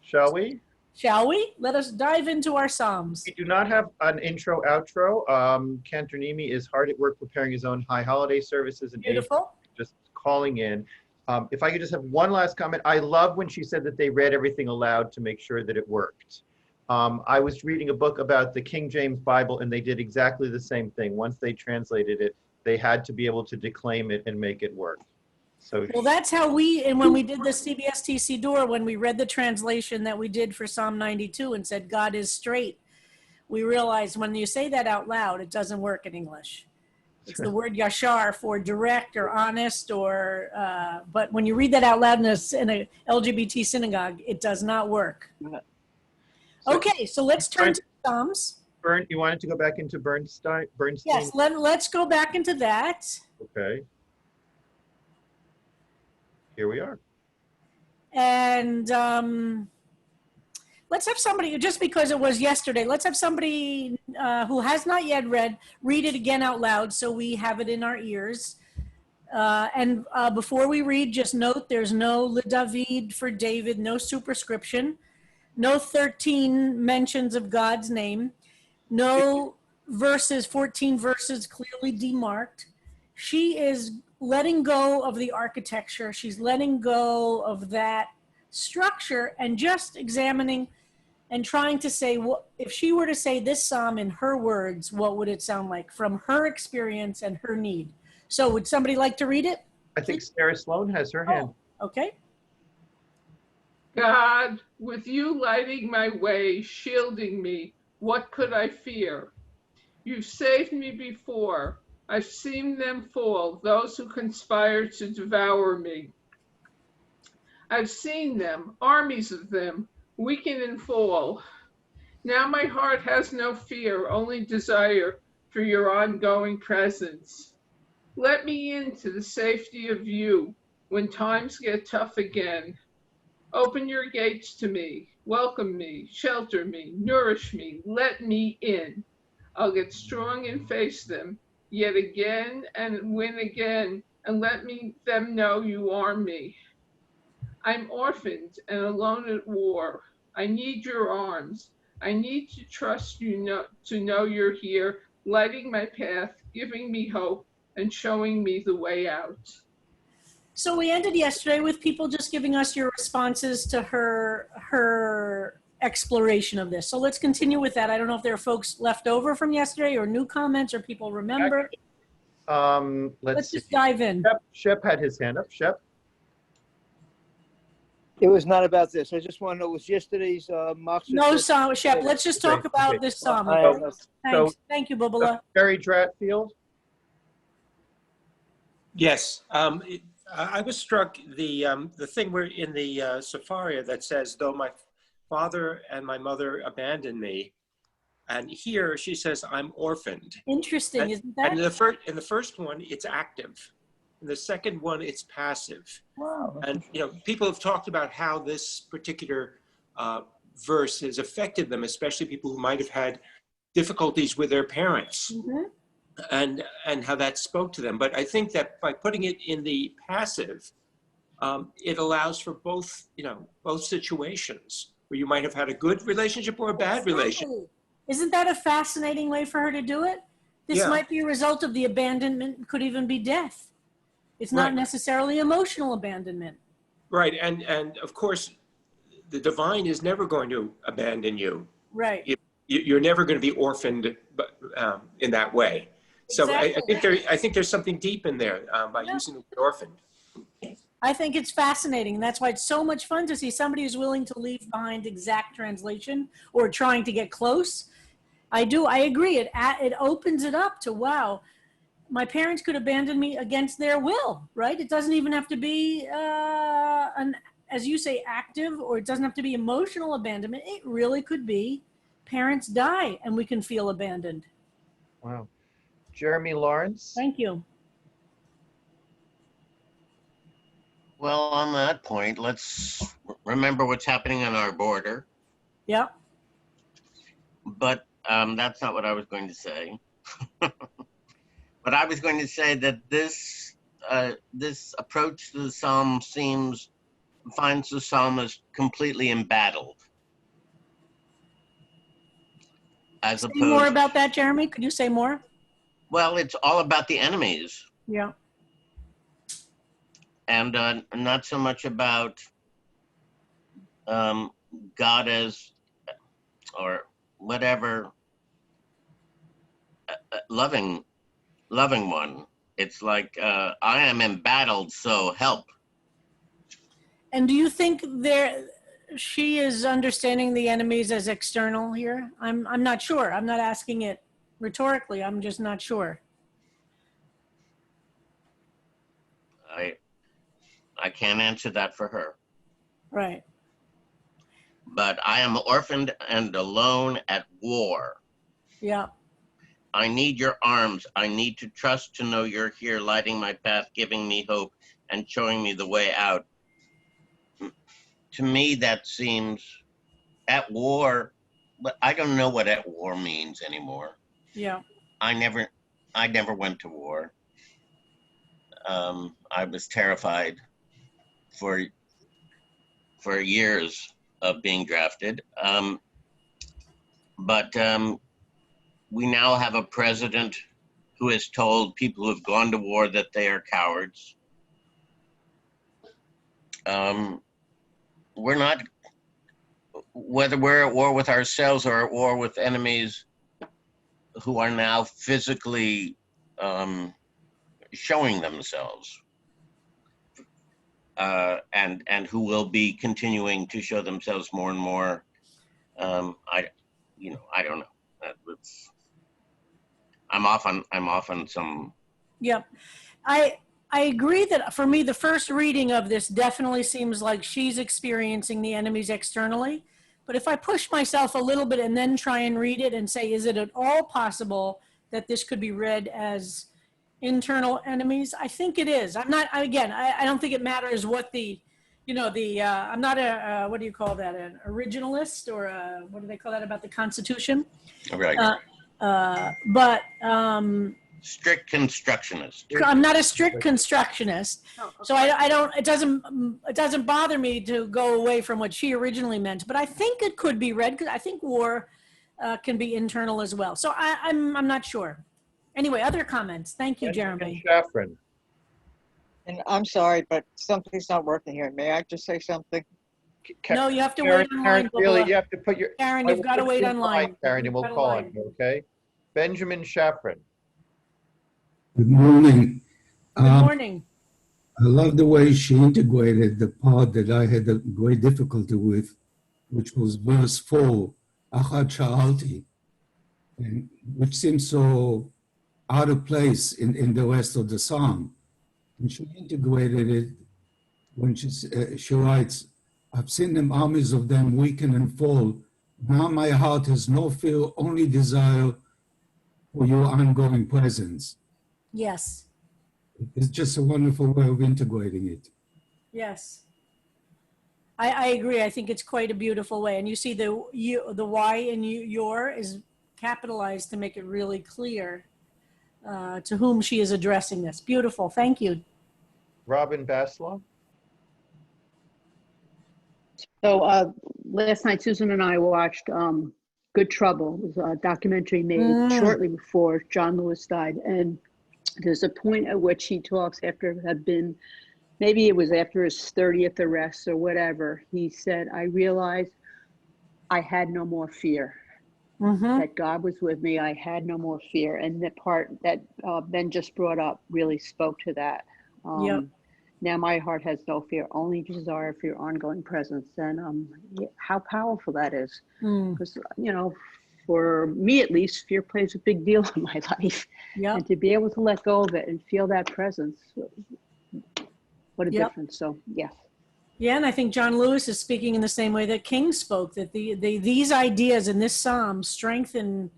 Shall we? Shall we? Let us dive into our Psalms. We do not have an intro outro. Cantor Nimi is hard at work preparing his own high holiday services and Beautiful. just calling in. If I could just have one last comment. I love when she said that they read everything aloud to make sure that it worked. I was reading a book about the King James Bible, and they did exactly the same thing. Once they translated it, they had to be able to declaim it and make it work. So, well, that's how we, and when we did the CBSTC door, when we read the translation that we did for Psalm 92 and said, God is straight, we realized when you say that out loud, it doesn't work in English. It's the word yashar for direct or honest, or but when you read that out loud in a LGBT synagogue, it does not work. Okay, so let's turn to Psalms. You wanted to go back into Bernstein? Yes, let's go back into that. Okay. Here we are. And let's have somebody, just because it was yesterday, let's have somebody who has not yet read it again out loud so we have it in our ears. And before we read, just note there's no Le David for David, no superscription, no 13 mentions of God's name, no verses, 14 verses clearly demarked. She is letting go of the architecture. She's letting go of that structure and just examining and trying to say, what if she were to say this psalm in her words, what would it sound like from her experience and her need? So would somebody like to read it? I think Sarah Sloan has her hand. Okay. God, with you lighting my way, shielding me, what could I fear? You've saved me before. I've seen them fall, those who conspire to devour me. I've seen them, armies of them, weaken and fall. Now my heart has no fear, only desire for your ongoing presence. Let me into the safety of you when times get tough again. Open your gates to me, welcome me, shelter me, nourish me, let me in. I'll get strong and face them, yet again and win again, and let them know you are me. I'm orphaned and alone at war. I need your arms. I need to trust you to know you're here, lighting my path, giving me hope, and showing me the way out. So we ended yesterday with people just giving us your responses to her exploration of this. So let's continue with that. I don't know if there are folks left over from yesterday or new comments or people remember. Let's just dive in. Shep had his hand up. Shep? It was not about this. I just want to know, was yesterday's Marxist... No, Shep, let's just talk about this psalm. Thanks. Thank you, Bubala. Barry Dratfield? Yes. I was struck, the thing where in the Sepharia that says, though my father and my mother abandoned me, and here she says, I'm orphaned. Interesting, isn't that? And in the first one, it's active. In the second one, it's passive. Wow. And people have talked about how this particular verse has affected them, especially people who might have had difficulties with their parents. Mm-hmm. And how that spoke to them. But I think that by putting it in the passive, it allows for both situations where you might have had a good relationship or a bad relationship. Isn't that a fascinating way for her to do it? This might be a result of the abandonment, could even be death. It's not necessarily emotional abandonment. Right, and of course, the divine is never going to abandon you. Right. You're never going to be orphaned in that way. So exactly. I think there's something deep in there by using the word orphaned. I think it's fascinating. And that's why it's so much fun to see somebody who's willing to leave behind exact translation or trying to get close. I agree. It opens it up to, wow, my parents could abandon me against their will, right? It doesn't even have to be as you say, active, or it doesn't have to be emotional abandonment. It really could be parents die and we can feel abandoned. Wow. Jeremy Lawrence. Thank you. Well, on that point, let's remember what's happening on our border. Yeah. But that's not what I was going to say. But I was going to say that this approach to the psalm seems finds the psalmist completely embattled. As Say more opposed, about that, Jeremy. Could you say more? well, it's all about the enemies, Yeah. and not so much about God as, or whatever, loving one. It's like, I am embattled, so help. And do you think she is understanding the enemies as external here? I'm not sure. I'm not asking it rhetorically. I'm just not sure. I can't answer that for her. Right. But I am orphaned and alone at war. Yeah. I need your arms. I need to trust to know you're here, lighting my path, giving me hope, and showing me the way out. To me, that seems at war, but I don't know what at war means anymore. Yeah. I never went to war. I was terrified for years of being drafted. But we now have a president who has told people who have gone to war that they are cowards. We're not, whether we're at war with ourselves or at war with enemies who are now physically showing themselves, and who will be continuing to show themselves more and more. I don't know. I'm off on some. Yep. I agree that for me, the first reading of this definitely seems like she's experiencing the enemies externally. But if I push myself a little bit and then try and read it and say, is it at all possible that this could be read as internal enemies? I think it is. I'm not, again, I don't think it matters what I'm not what do you call that? An originalist, or what do they call that about the Constitution? Right. But strict constructionist. I'm not a strict constructionist, so I don't. It doesn't bother me to go away from what she originally meant. But I think it could be read, because I think war can be internal as well. So I'm not sure. Anyway, other comments. Thank you, Jeremy. Shafran. And I'm sorry, but something's not working here. May I just say something? No, you have to wait online. Really, you have to put your. Karen, you've got to wait online. Karen, and we'll call on you. Okay. Benjamin Shafran. Good morning. Good morning. I love the way she integrated the part that I had a great difficulty with, which was verse 4, Achad Sha'alti, and which seems so out of place in the rest of the psalm. And she integrated it when she writes, I've seen them, armies of them weaken and fall. Now my heart has no fear, only desire for your ongoing presence. Yes. It's just a wonderful way of integrating it. Yes. I agree. I think it's quite a beautiful way. And you see the Y in your is capitalized to make it really clear to whom she is addressing this. Beautiful. Thank you. Robin Baslaw. So last night, Susan and I watched Good Trouble. It was a documentary made shortly before John Lewis died. And there's a point at which he talks after it had been, maybe it was after his 30th arrest or whatever. He said, I realized I had no more fear. That God was with me. I had no more fear. And the part that Ben just brought up really spoke to that. Now my heart has no fear, only desire for your ongoing presence. And how powerful that is. Because, for me at least, fear plays a big deal in my life. And to be able to let go of it and feel that presence, what a difference. So, yes. Yeah, and I think John Lewis is speaking in the same way that King spoke, that these ideas in this psalm strengthen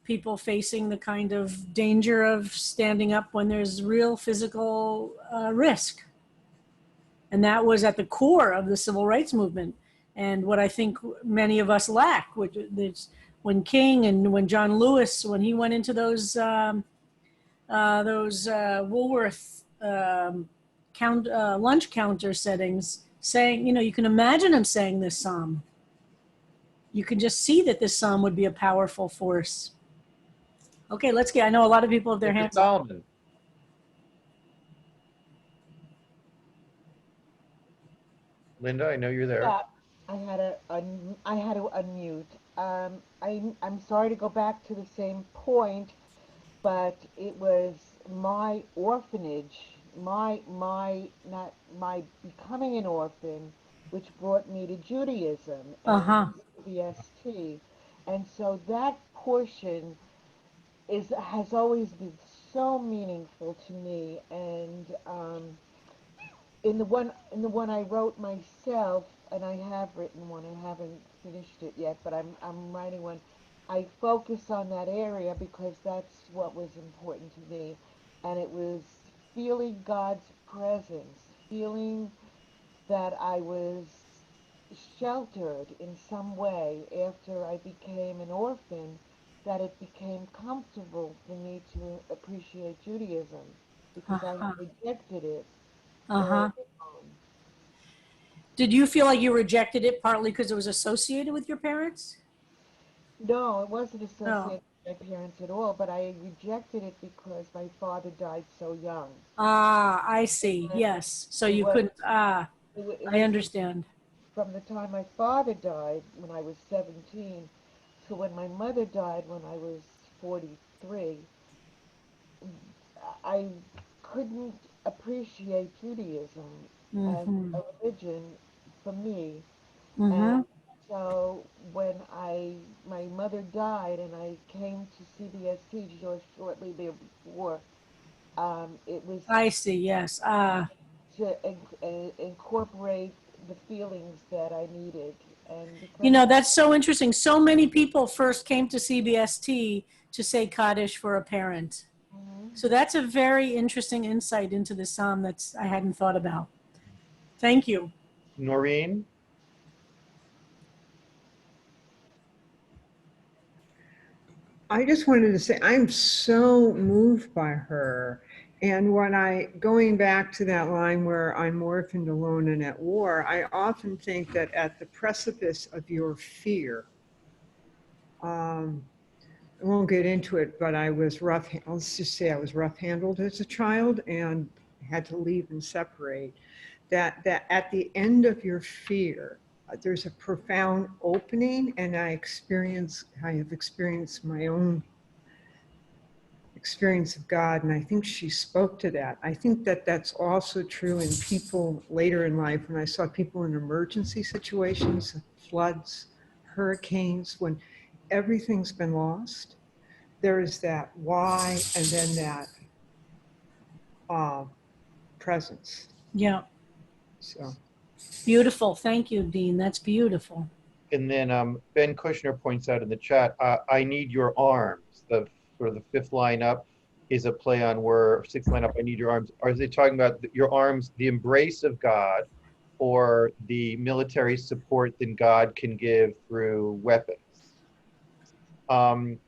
people facing the kind of danger of standing up when there's real physical risk. And that was at the core of the civil rights movement. And what I think many of us lack, which is when King and when John Lewis, when he went into those Woolworth lunch counter settings, saying, you know, you can imagine him saying this psalm. You can just see that this psalm would be a powerful force. Okay, let's get, I know a lot of people have their Mr. hands up. Solomon. Linda, I know you're there. Yeah, I had to unmute. I'm sorry to go back to the same point, but it was my orphanage, not my becoming an orphan, which brought me to Judaism Uh-huh. and VST, and so that portion has always been so meaningful to me, and in the one I wrote myself, and I have written one. I haven't finished it yet, but I'm writing one. I focus on that area because that's what was important to me, and it was feeling God's presence, feeling that I was sheltered in some way after I became an orphan, that it became comfortable for me to appreciate Judaism because I Uh-huh. rejected it Uh-huh. early on. Did you feel like you rejected it partly because it was associated with your parents? No, it wasn't No. associated with my parents at all, but I rejected it because my father died so young. Ah, I see. And Yes. So it you was, couldn't, it I was understand. from the time my father died when I was 17 to when my mother died when I was 43. I couldn't appreciate Judaism as Mm-hmm. a religion for me. And Mm-hmm. so when my mother died and I came to CBST shortly before, it was I see. Yes. to incorporate the feelings that I needed. And You because know, that's so interesting. So many people first came to CBST to say Kaddish for a parent. Mhm. So that's a very interesting insight into the psalm that's I hadn't thought about. Thank you. Noreen? I just wanted to say I'm so moved by her. And going back to that line where I'm orphaned, alone, and at war, I often think that at the precipice of your fear, I won't get into it, but let's just say I was rough handled as a child and had to leave and separate. That at the end of your fear, there's a profound opening, and I have experienced my own experience of God, and I think she spoke to that. I think that that's also true in people later in life. When I saw people in emergency situations, floods, hurricanes, when everything's been lost, there is that why and then that presence. Yeah. So Beautiful. Thank you, Dean. That's beautiful. And then Ben Kushner points out in the chat, I need your arms. The sort of the fifth line up is a play on word, sixth line up, I need your arms. Are they talking about your arms, the embrace of God, or the military support that God can give through weapons?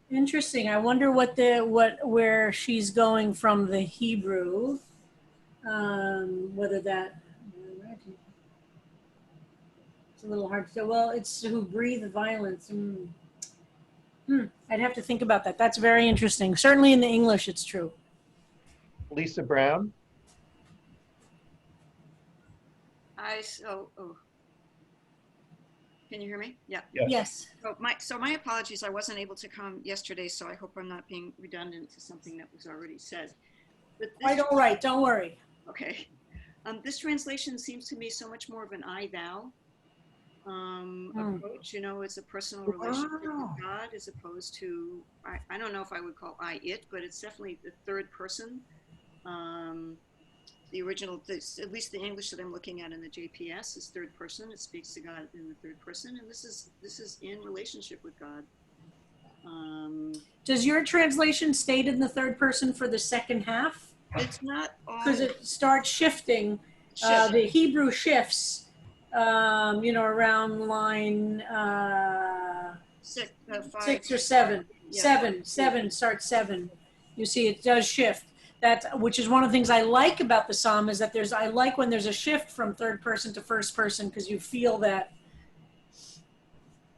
Interesting. I wonder where she's going from the Hebrew. Whether that it's a little hard to say. Well, it's who breathe violence. I'd have to think about that. That's very interesting. Certainly in the English, it's true. Lisa Brown? Can you hear me? Yeah. Yes. So my apologies. I wasn't able to come yesterday, so I hope I'm not being redundant to something that was already said. But Quite all right. Don't worry. Okay. This translation seems to me so much more of an I thou approach. You know, it's a personal relationship with God as opposed to I don't know if I would call I it, but it's definitely the third person. The original, at least the English that I'm looking at in the JPS is third person. It speaks to God in the third person, and this is in relationship with God. Does your translation state in the third person for the second half? It's not because it starts shifting. The Hebrew shifts, around line 6 or 7. Yeah. 7 starts 7. You see, it does shift. which is one of the things I like about the psalm, is that I like when there's a shift from third person to first person, because you feel that.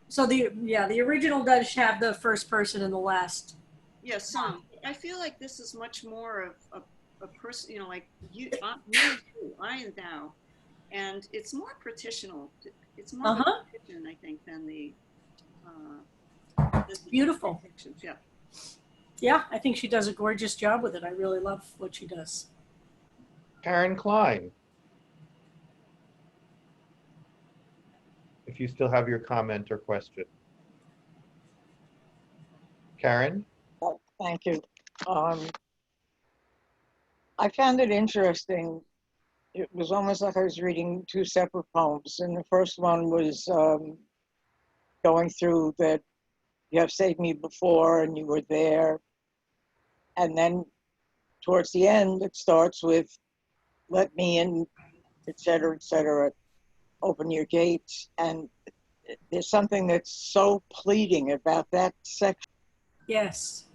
So the original does have the first person in the last. Yes, I feel like this is much more of a person, you know, like you, I and thou, and it's more petitional. It's more of a petition, I think, than the. Beautiful. Yeah. Yeah, I think she does a gorgeous job with it. I really love what she does. Karen Klein. If you still have your comment or question. Karen? Oh, thank you. I found it interesting. It was almost like I was reading two separate poems. And the first one was going through that you have saved me before and you were there. And then towards the end, it starts with, let me in, et cetera, open your gates. And there's something that's so pleading about that section. Yes.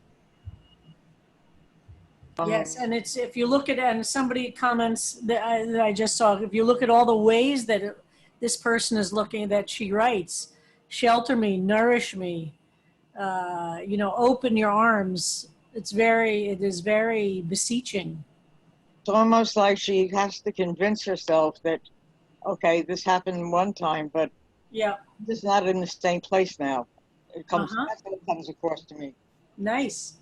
Yes, and it's, if you look at it, and somebody comments that I just saw, if you look at all the ways that this person is looking, that she writes, shelter me, nourish me, you know, open your arms. It is very beseeching. It's almost like she has to convince herself that, okay, this happened one time, but yeah, it's not in the same place now. It comes, that's what it comes across to me. Nice.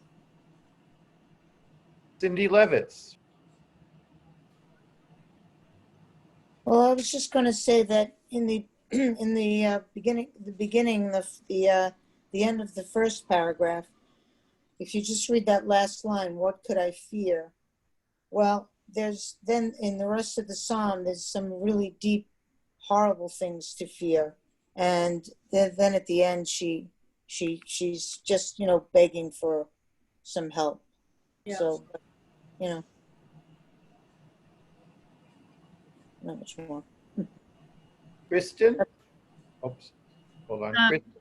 Cindy Levitz. Well, I was just going to say that in the beginning, the end of the first paragraph, if you just read that last line, what could I fear? Well, there's then in the rest of the psalm, there's some really deep, horrible things to fear, and then at the end, she's just, you know, begging for some help. Yeah. So, you know, not much more. Kristen? Oops, hold on. Kristen?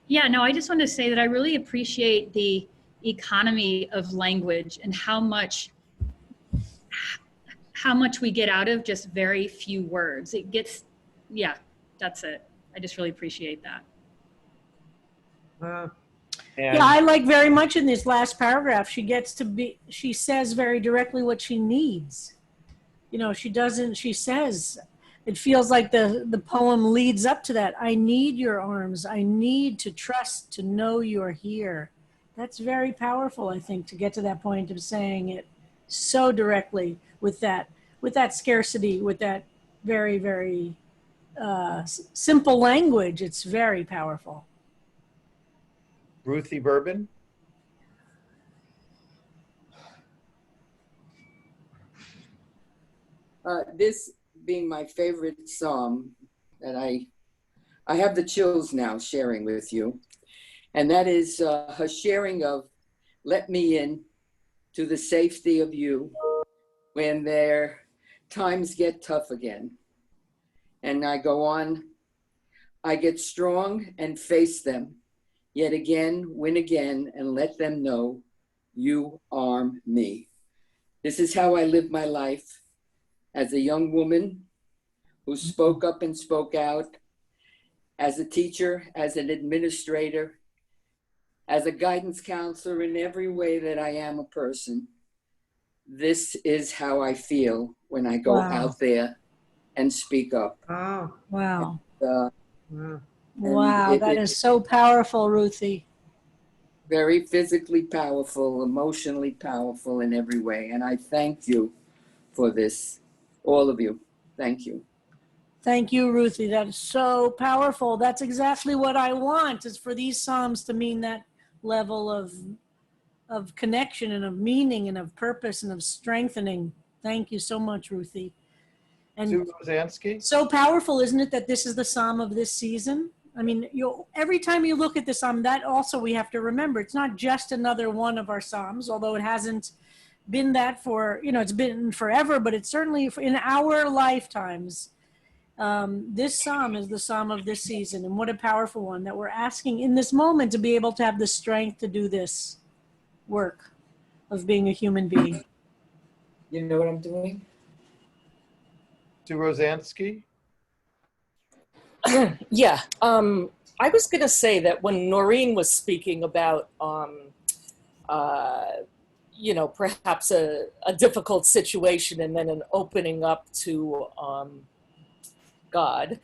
Yeah, no, I just want to say that I really appreciate the economy of language and how much we get out of just very few words. It gets, yeah, that's it. I just really appreciate that. Yeah, I like very much in this last paragraph, she says very directly what she needs. You know, she says, it feels like the poem leads up to that. I need your arms. I need to trust, to know you're here. That's very powerful, I think, to get to that point of saying it so directly with that scarcity, with that very, very simple language. It's very powerful. Ruthie Bourbon? This being my favorite psalm that I have the chills now sharing with you, and that is her sharing of let me in to the safety of you when their times get tough again. And I go on, I get strong and face them, yet again, win again, and let them know you arm me. This is how I live my life as a young woman who spoke up and spoke out, as a teacher, as an administrator, as a guidance counselor, in every way that I am a person. This is how I feel when I go out there and speak up. Oh, wow. And, wow, that is so powerful, Ruthie. Very physically powerful, emotionally powerful in every way. And I thank you for this, all of you. Thank you. Thank you, Ruthie. That is so powerful. That's exactly what I want, is for these psalms to mean that level of connection and of meaning and of purpose and of strengthening. Thank you so much, Ruthie. And Sue Rosansky? So powerful, isn't it, that this is the psalm of this season? I mean, every time you look at the psalm, that also we have to remember, it's not just another one of our psalms, although it hasn't been that for, you know, it's been forever, but it's certainly in our lifetimes. This psalm is the psalm of this season, and what a powerful one that we're asking in this moment to be able to have the strength to do this work of being a human being. You know what I'm doing? Sue Rosansky? Yeah, I was going to say that when Noreen was speaking about, you know, perhaps a difficult situation and then an opening up to God,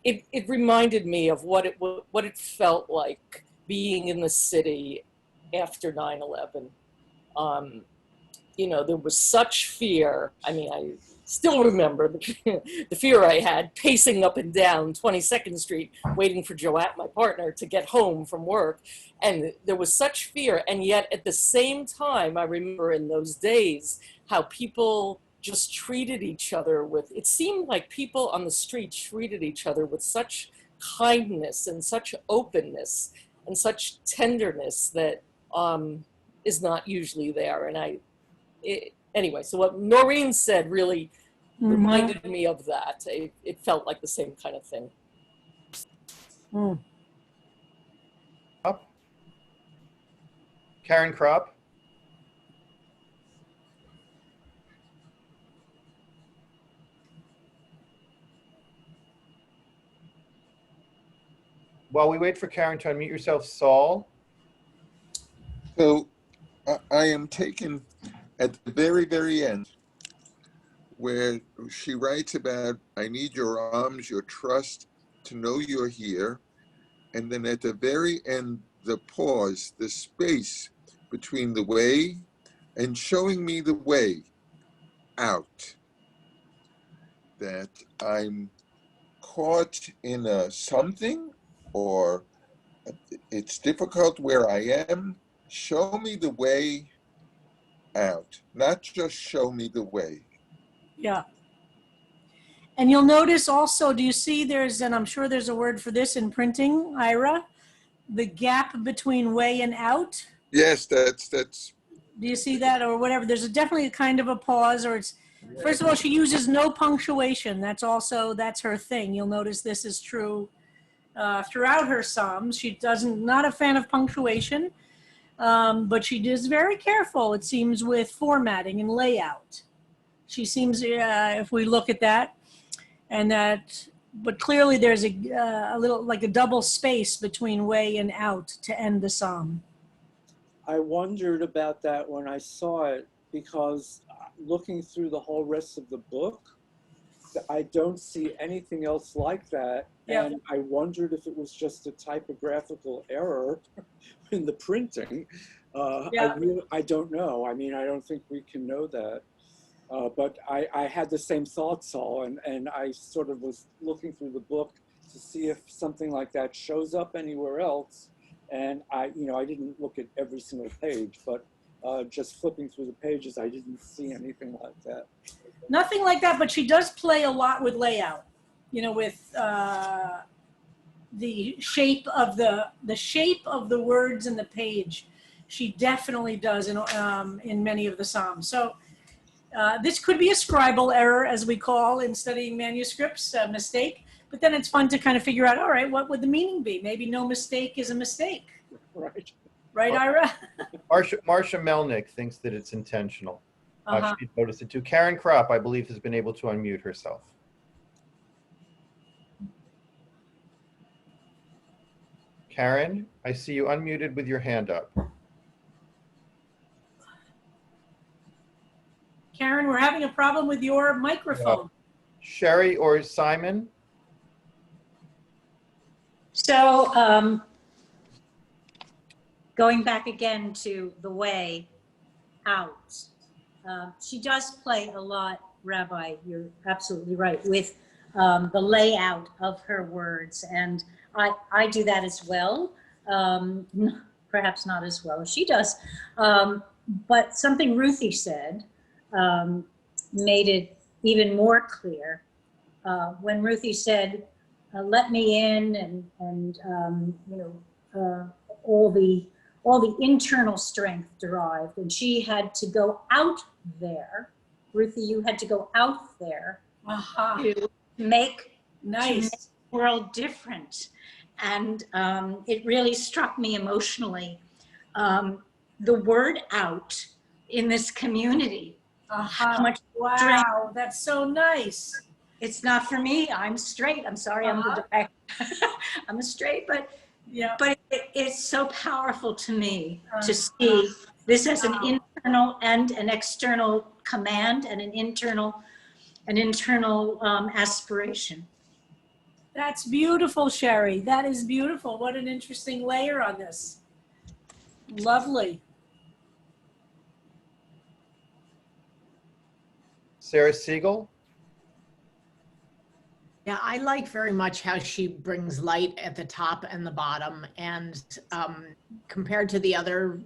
it reminded me of what it felt like being in the city after 9/11. You know, there was such fear. I mean, I still remember the fear I had pacing up and down 22nd Street, waiting for Joanne, my partner, to get home from work. And there was such fear. And yet at the same time, I remember in those days how people just treated each other with, it seemed like people on the street treated each other with such kindness and such openness and such tenderness that is not usually there. And anyway, so what Noreen said really reminded me of that. It felt like the same kind of thing. Karen Kropp? While we wait for Karen to unmute yourself, Saul? So I am taken at the very, very end where she writes about, I need your arms, your trust to know you're here. And then at the very end, the pause, the space between the way and showing me the way out. That I'm caught in a something, or it's difficult where I am. Show me the way out, not just show me the way. Yeah. And you'll notice also, do you see there's, and I'm sure there's a word for this in printing, Ira, the gap between way and out? Yes, that's. Do you see that or whatever? There's definitely a kind of a pause, or it's, first of all, she uses no punctuation. That's her thing. You'll notice this is true throughout her Psalms. She not a fan of punctuation, but she is very careful, it seems, with formatting and layout. She seems, if we look at that, and that, but clearly there's a little, like a double space between way and out to end the Psalm. I wondered about that when I saw it, because looking through the whole rest of the book, I don't see anything else like that. Yeah. And I wondered if it was just a typographical error in the printing. I don't know. I mean, I don't think we can know that. But I had the same thought, Saul, and I sort of was looking through the book to see if something like that shows up anywhere else. And I didn't look at every single page, but just flipping through the pages, I didn't see anything like that. Nothing like that, but she does play a lot with layout, with the shape of the words in the page. She definitely does in many of the Psalms. So this could be a scribal error, as we call in studying manuscripts, a mistake. But then it's fun to kind of figure out, all right, what would the meaning be? Maybe no mistake is a mistake. Right. Right, Ira? Marcia Melnick thinks that it's intentional. She noticed it too. Karen Kropp, I believe, has been able to unmute herself. Karen, I see you unmuted with your hand up. Karen, we're having a problem with your microphone. Sherry or Simon? So going back again to the way out, she does play a lot, Rabbi, you're absolutely right, with the layout of her words. And I do that as well, perhaps not as well as she does. But something Ruthie said made it even more clear. When Ruthie said, let me in, and all the internal strength derived, and she had to go out there. Ruthie, you had to go out there to make the world different, and it really struck me emotionally. The word "out" in this community how much Wow, strength. that's so nice. It's not for me. I'm straight. I'm sorry. I'm I'm a straight, but yeah. But it's so powerful to me to see this as an internal and an external command and an internal aspiration. That's beautiful, Sherry. That is beautiful. What an interesting layer on this. Lovely. Sarah Siegel? Yeah, I like very much how she brings light at the top and the bottom. And compared to the other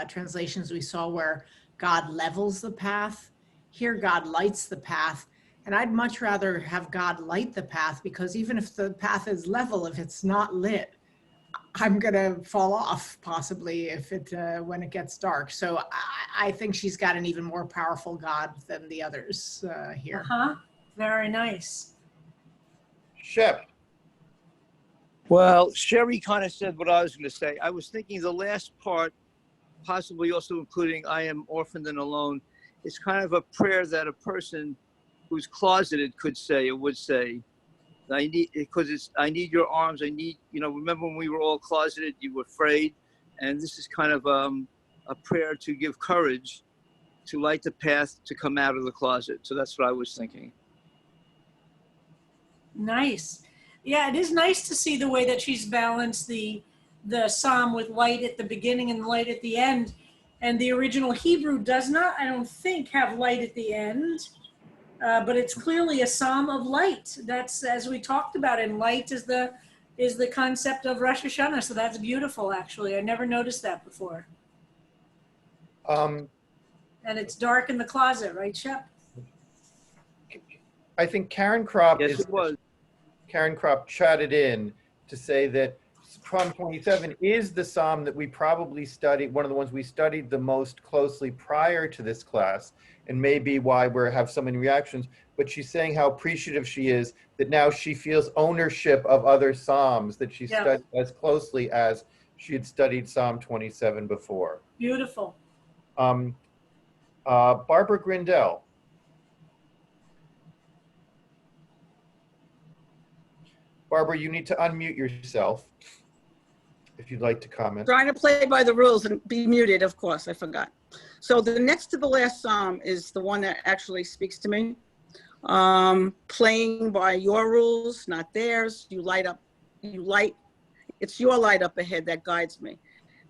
translations we saw where God levels the path, here God lights the path. And I'd much rather have God light the path, because even if the path is level, if it's not lit, I'm gonna fall off possibly if it when it gets dark. So I think she's got an even more powerful God than the others here. Very nice. Shep. Well, Sherry kind of said what I was going to say. I was thinking the last part, possibly also including I am orphaned and alone, is kind of a prayer that a person who's closeted could say or would say. I need, because it's, I need your arms. I need, remember when we were all closeted, you were afraid. And this is kind of a prayer to give courage, to light the path to come out of the closet. So that's what I was thinking. Nice. Yeah, it is nice to see the way that she's balanced the psalm with light at the beginning and light at the end. And the original Hebrew does not, I don't think, have light at the end, but it's clearly a psalm of light. That's, as we talked about, and light is the concept of Rosh Hashanah. So that's beautiful, actually. I never noticed that before. And it's dark in the closet, right, Shep? I think Karen Kropp Yes, it was. Karen Kropp chatted in to say that Psalm 27 is the psalm that we probably studied, one of the ones we studied the most closely prior to this class, and maybe why we have so many reactions. But she's saying how appreciative she is that now she feels ownership of other psalms that she studied as closely as she had studied Psalm 27 before. Beautiful. Barbara Grindell. Barbara, you need to unmute yourself if you'd like to comment. Trying to play by the rules and be muted, of course, I forgot. So the next to the last psalm is the one that actually speaks to me. Playing by your rules, not theirs. It's your light up ahead that guides me.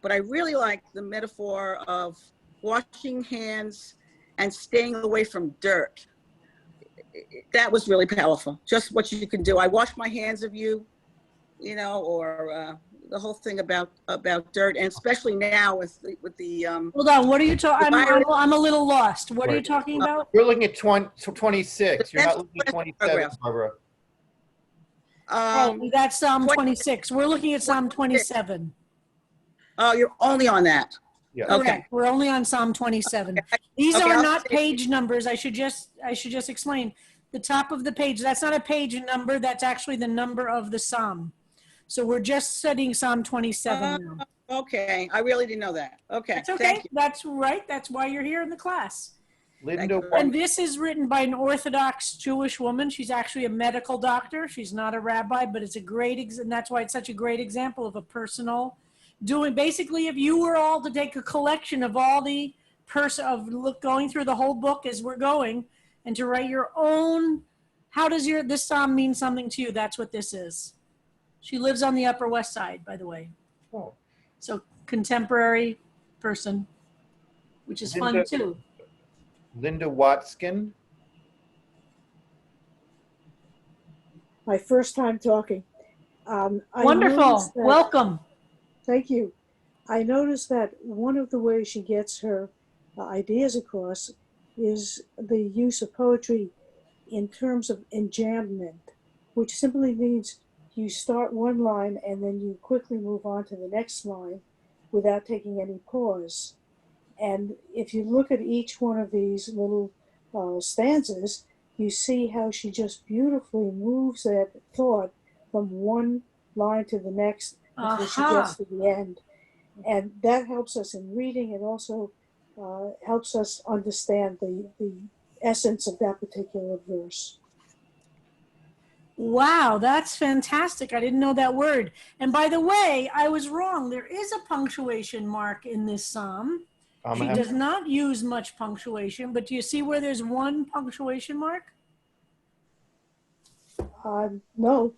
But I really like the metaphor of washing hands and staying away from dirt. That was really powerful. Just what you can do. I wash my hands of you, or the whole thing about dirt, and especially now with the Hold on, what are you talking? I'm a little lost. What are you talking about? We're looking at 26. You're not looking at 27, Barbara. That's Psalm 26. We're looking at Psalm 27. Oh, you're only on that. Yeah. Okay. Correct. We're only on Psalm 27. These are not page numbers. I should just explain. The top of the page, that's not a page number. That's actually the number of the Psalm. So we're just studying Psalm 27 now. Okay. I really didn't know that. Okay. That's okay. That's right. That's why you're here in the class. Linda, and this is written by an Orthodox Jewish woman. She's actually a medical doctor. She's not a rabbi, but it's a great, and that's why it's such a great example of a personal doing. Basically, if you were all to take a collection of all the going through the whole book as we're going, and to write your own, how does this psalm mean something to you? That's what this is. She lives on the Upper West Side, by the way. Oh. So contemporary person, which is fun too. Linda Watskin. My first time talking. Wonderful. Welcome. Thank you. I noticed that one of the ways she gets her ideas across is the use of poetry in terms of enjambment, which simply means you start one line and then you quickly move on to the next line without taking any pause. And if you look at each one of these little stanzas, you see how she just beautifully moves that thought from one line to the next until she gets to the end. And that helps us in reading. It also helps us understand the essence of that particular verse. Wow, that's fantastic. I didn't know that word. And by the way, I was wrong. There is a punctuation mark in this psalm. She does not use much punctuation, but do you see where there's one punctuation mark? No.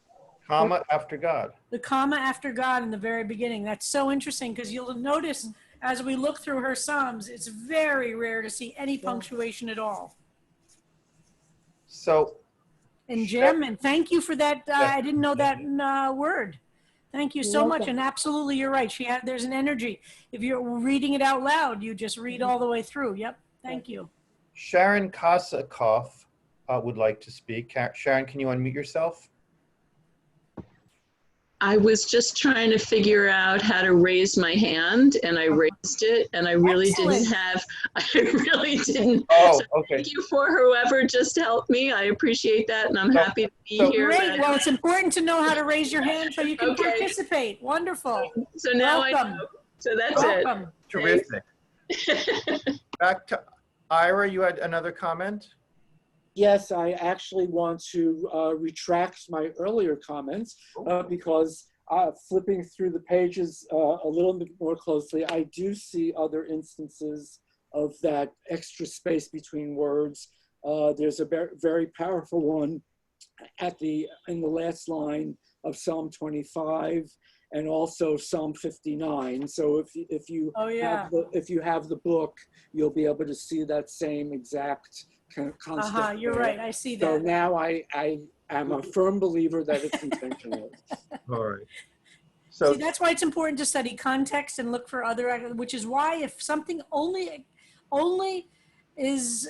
Comma after God. The comma after God in the very beginning. That's so interesting because you'll notice as we look through her psalms, it's very rare to see any punctuation at all. So, Enjambment. Thank you for that. I didn't know that word. Thank you so much. And absolutely, you're right. There's an energy. If you're reading it out loud, you just read all the way through. Yep. Thank you. Sharon Kosakoff would like to speak. Sharon, can you unmute yourself? I was just trying to figure out how to raise my hand, and I raised it, and I really didn't have, I really didn't. Oh, so okay. Thank you for whoever just helped me. I appreciate that, and I'm happy to be here. Great. Well, it's important to know how to raise your hand so you can participate. Wonderful. So now Welcome. I know. So that's Welcome. Terrific. Back to Ira, you had another comment? Yes, I actually want to retract my earlier comments because flipping through the pages a little bit more closely, I do see other instances of that extra space between words. There's a very powerful one in the last line of Psalm 25 and also Psalm 59. So if you have the book, you'll be able to see that same exact concept. You're right. I see that. So now I am a firm believer that it's intentional. All right. So see, that's why it's important to study context and look for other, which is why if something only is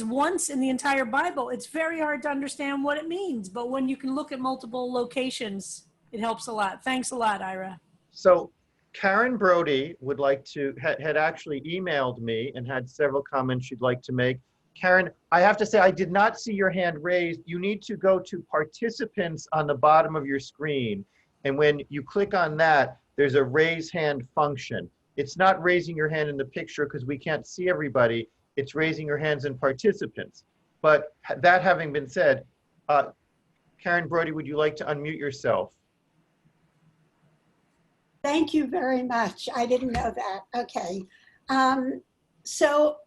once in the entire Bible, it's very hard to understand what it means. But when you can look at multiple locations, it helps a lot. Thanks a lot, Ira. So Karen Brody would like to, had actually emailed me and had several comments she'd like to make. Karen, I have to say, I did not see your hand raised. You need to go to participants on the bottom of your screen. And when you click on that, there's a raise hand function. It's not raising your hand in the picture because we can't see everybody. It's raising your hands in participants. But that having been said, Karen Brody, would you like to unmute yourself? Thank you very much. I didn't know that. Okay. So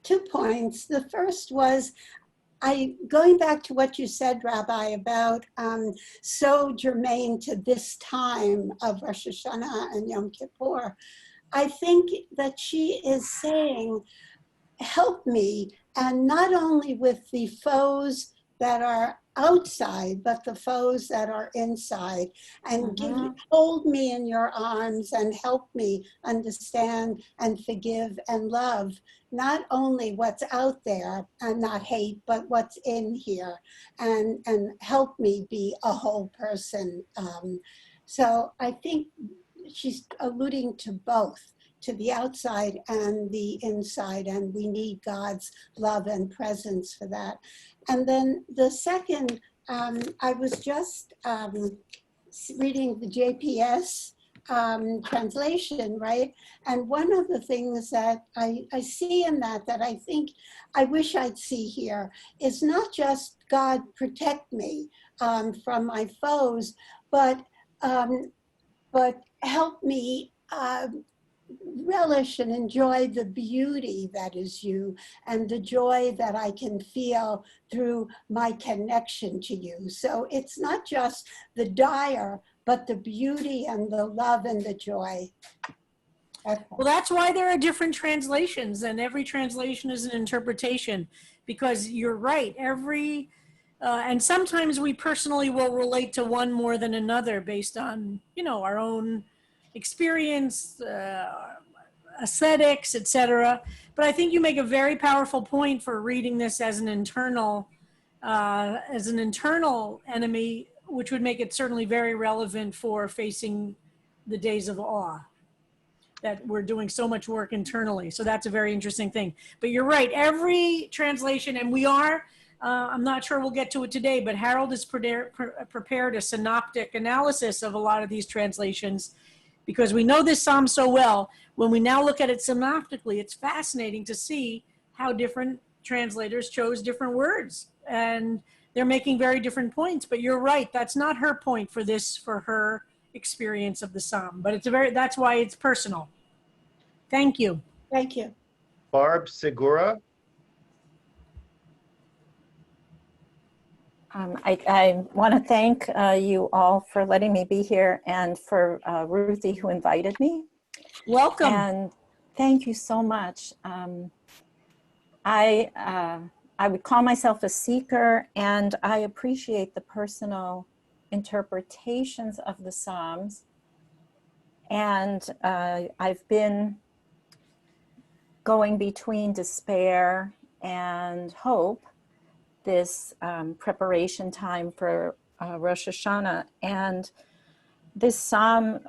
2 points. The first was, going back to what you said, Rabbi, about so germane to this time of Rosh Hashanah and Yom Kippur, I think that she is saying, help me, and not only with the foes that are outside, but the foes that are inside, and hold me in your arms and help me understand and forgive and love not only what's out there and not hate, but what's in here, and help me be a whole person. So I think she's alluding to both, to the outside and the inside, and we need God's love and presence for that. And then the second, I was just reading the JPS translation, right? And one of the things that I see in that I think I wish I'd see here is not just God protect me from my foes, but help me relish and enjoy the beauty that is you and the joy that I can feel through my connection to you. So it's not just the dire, but the beauty and the love and the joy. Well, that's why there are different translations, and every translation is an interpretation, because you're right, and sometimes we personally will relate to one more than another based on, our own experience, aesthetics, etc. But I think you make a very powerful point for reading this as an internal enemy, which would make it certainly very relevant for facing the days of awe, that we're doing so much work internally. So that's a very interesting thing. But you're right, every translation, and we are, I'm not sure we'll get to it today, but Harold has prepared a synoptic analysis of a lot of these translations. because we know this psalm so well. When we now look at it synoptically, it's fascinating to see how different translators chose different words, and they're making very different points. But you're right, that's not her point for this, for her experience of the psalm. But that's why it's personal. Thank you. Thank you. Barb Segura. I want to thank you all for letting me be here, and for Ruthie, who invited me. Welcome. And thank you so much. I would call myself a seeker, and I appreciate the personal interpretations of the Psalms. And I've been going between despair and hope this preparation time for Rosh Hashanah. And this psalm,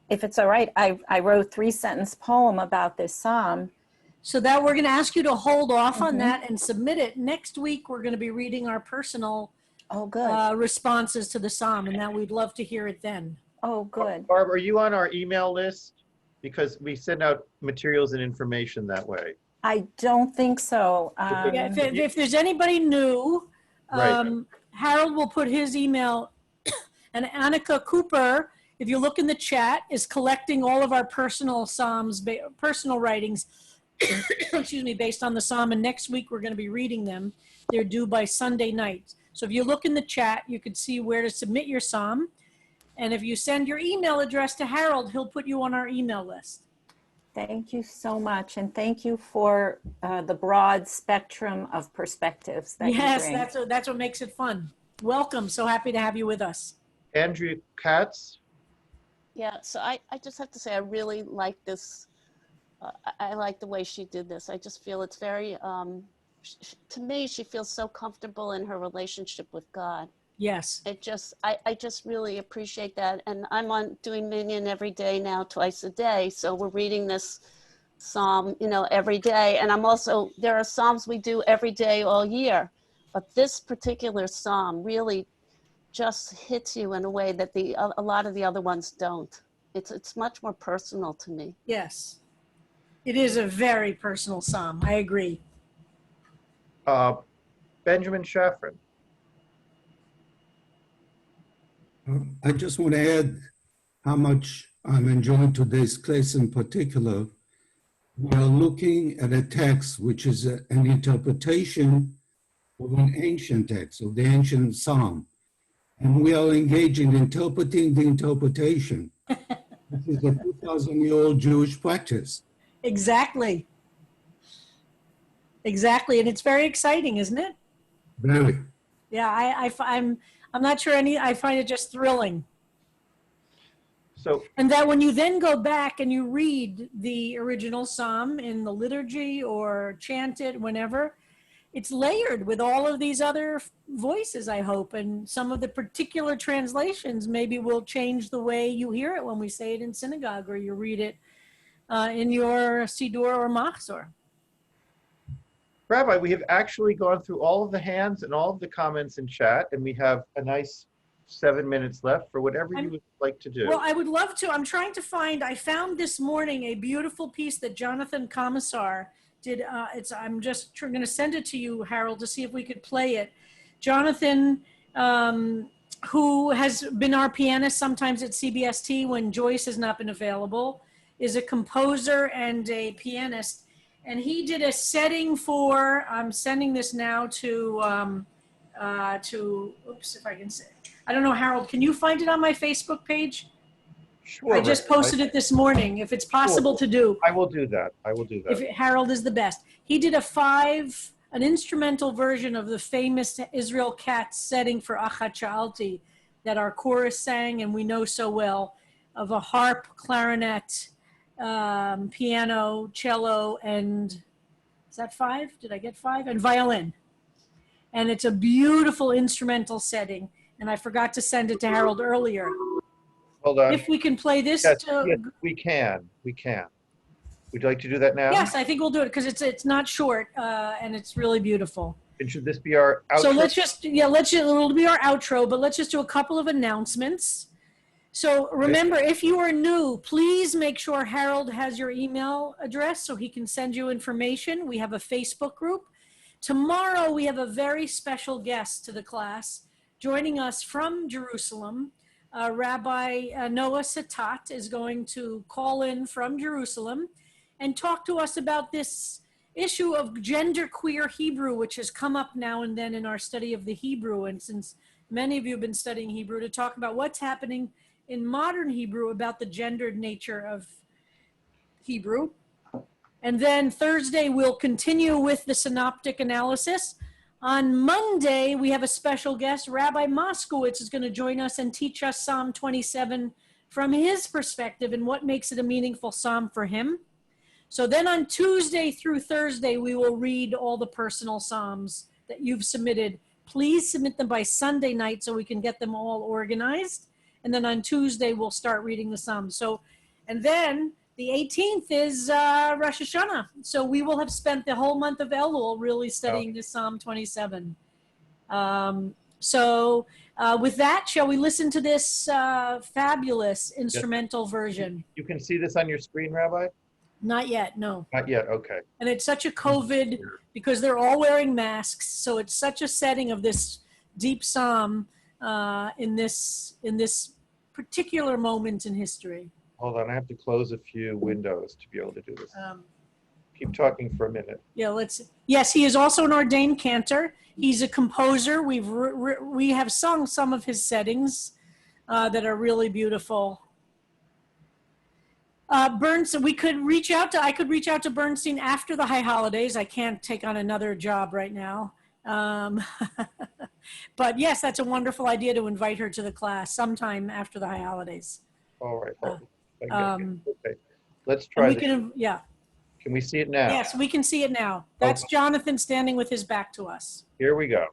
if it's all right, I wrote a 3-sentence poem about this psalm. So that we're going to ask you to hold off on that and submit it. Next week, we're going to be reading our personal responses to the psalm, and that we'd love to hear it then. Oh, good. Barb, are you on our email list? Because we send out materials and information that way. I don't think so. Yeah, if there's anybody new, Harold will put his email, and Annika Cooper, if you look in the chat, is collecting all of our personal psalms, personal writings, excuse me, based on the psalm. And next week we're going to be reading them. They're due by Sunday night. So if you look in the chat, you can see where to submit your psalm. And if you send your email address to Harold, he'll put you on our email list. Thank you so much, and thank you for the broad spectrum of perspectives that you bring. That's what makes it fun. Welcome. So happy to have you with us. Andrew Katz. Yeah, so I just have to say I really like this. I like the way she did this. I just feel it's very, to me, she feels so comfortable in her relationship with God. Yes. I just really appreciate that. And I'm doing Minyan every day now, twice a day. So we're reading this psalm, every day. And there are psalms we do every day all year. But this particular psalm really just hits you in a way that a lot of the other ones don't. It's much more personal to me. Yes. It is a very personal psalm. I agree. Benjamin Shafran. I just want to add how much I'm enjoying today's class in particular. We are looking at a text which is an interpretation of an ancient text, of the ancient psalm. And we are engaging in interpreting the interpretation. This is a 2,000-year-old Jewish practice. Exactly. Exactly. And it's very exciting, isn't it? Very. Yeah, I'm not sure I find it just thrilling. And that when you then go back and you read the original psalm in the liturgy or chant it whenever, it's layered with all of these other voices, I hope. And some of the particular translations maybe will change the way you hear it when we say it in synagogue or you read it in your Siddur or Machzor. Rabbi, we have actually gone through all of the hands and all of the comments in chat, and we have a nice 7 minutes left for whatever you would like to do. Well, I would love to. I'm trying to I found this morning a beautiful piece that Jonathan Commissar did. I'm just going to send it to you, Harold, to see if we could play it. Jonathan, who has been our pianist sometimes at CBST when Joyce has not been available, is a composer and a pianist. And he did a setting for, I'm sending this now to, oops, if I can say, I don't know, Harold, can you find it on my Facebook page? Sure. I just posted it this morning, if it's possible to do. I will do that. I will do that. Harold is the best. He did an instrumental version of the famous Israel Katz setting for Achat Sha'alti that our chorus sang and we know so well, of a harp, clarinet, piano, cello, and is that 5? Did I get 5? And violin. And it's a beautiful instrumental setting. And I forgot to send it to Harold earlier. Hold on. If we can play this. Yes, we can. We can. Would you like to do that now? Yes, I think we'll do it because it's not short and it's really beautiful. And should this be our outro? So it'll be our outro, but let's just do a couple of announcements. So remember, if you are new, please make sure Harold has your email address so he can send you information. We have a Facebook group. Tomorrow, we have a very special guest to the class. Joining us from Jerusalem, Rabbi Noah Satat is going to call in from Jerusalem and talk to us about this issue of genderqueer Hebrew, which has come up now and then in our study of the Hebrew. And since many of you have been studying Hebrew, to talk about what's happening in modern Hebrew about the gendered nature of Hebrew. And then Thursday, we'll continue with the Synoptic Analysis. On Monday, we have a special guest. Rabbi Moskowitz is going to join us and teach us Psalm 27 from his perspective and what makes it a meaningful psalm for him. So then on Tuesday through Thursday, we will read all the personal psalms that you've submitted. Please submit them by Sunday night so we can get them all organized. And then on Tuesday, we'll start reading the Psalms. So, and then the 18th is Rosh Hashanah. So we will have spent the whole month of Elul really studying this Psalm 27. With that, shall we listen to this fabulous instrumental version? You can see this on your screen, Rabbi? Not yet, no. Not yet, okay. And it's such a COVID, because they're all wearing masks. So it's such a setting of this deep psalm in this particular moment in history. Hold on, I have to close a few windows to be able to do this. Keep talking for a minute. Yeah, yes, he is also an ordained cantor. He's a composer. We have sung some of his settings that are really beautiful. Bernstein, I could reach out to Bernstein after the high holidays. I can't take on another job right now. But yes, that's a wonderful idea to invite her to the class sometime after the high holidays. All right. Okay. Let's try this. Yeah. Can we see it now? Yes, we can see it now. That's okay. Jonathan standing with his back to us. Here we go.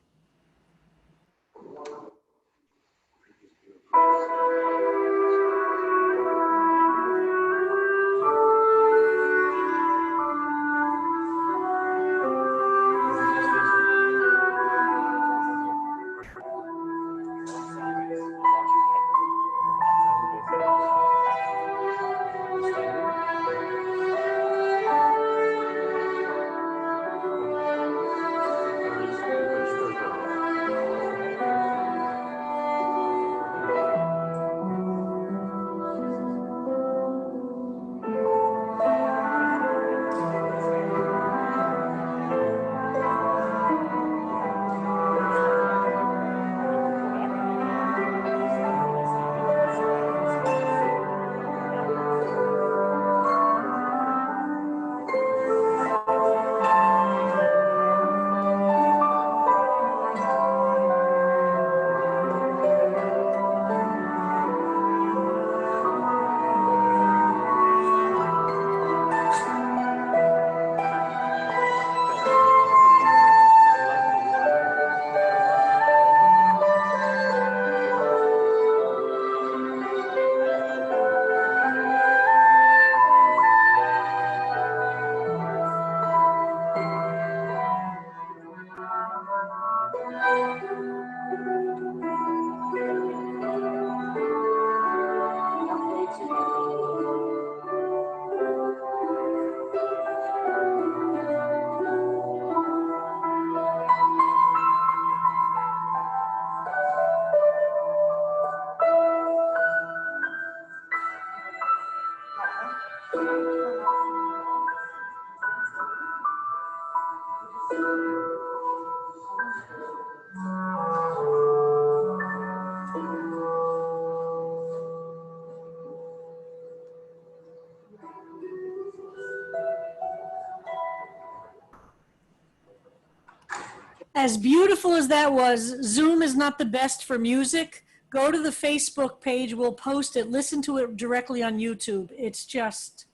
As beautiful as that was, Zoom is not the best for music. Go to the Facebook page, we'll post it. Listen to it directly on YouTube. It's just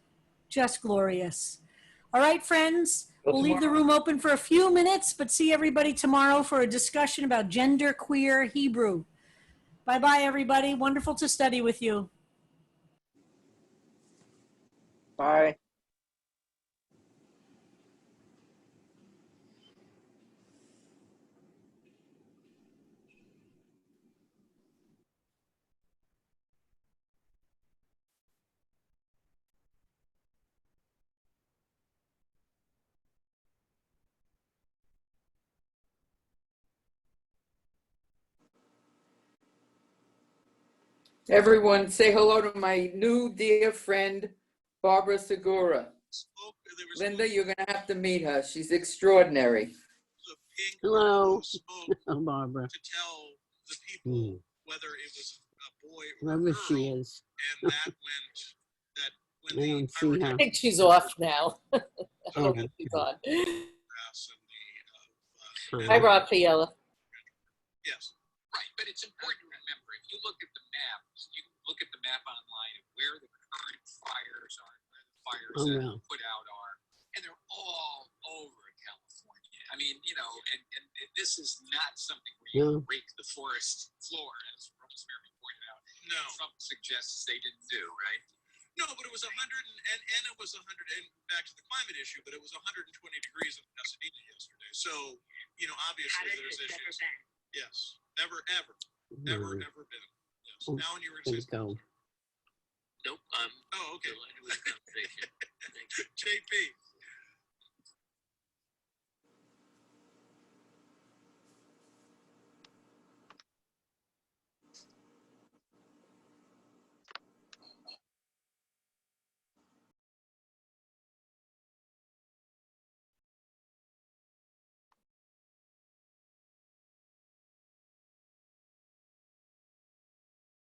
glorious. All right, friends, we'll leave the room open for a few minutes, but see everybody tomorrow for a discussion about genderqueer Hebrew. Bye-bye, everybody. Wonderful to study with you. Bye. Everyone, say hello to my new dear friend, Barbara Segura. Linda, you're going to have to meet her. She's extraordinary. Hello. Oh, Barbara. To tell the people whether it was a boy or whoever she is. And that went, I don't see her. I think she's off now. I don't Okay. think she's on. Hi, Rafaela. Yes. Right, but it's important to remember, if you look at the map, you look at the map online of where the current fires are, where the fires that were put out are, and they're all over California. I mean, you know, and this is not something where you rake the forest floor, as Rosemary pointed out. No. Trump suggests they didn't do, right? No, but it was 100, and it was 100, and back to the climate issue, but it was 120 degrees in Pasadena yesterday. So, you know, obviously there's issues. Yes, never, ever been. Yes. Now when you were saying go. Nope. Oh, okay. JP.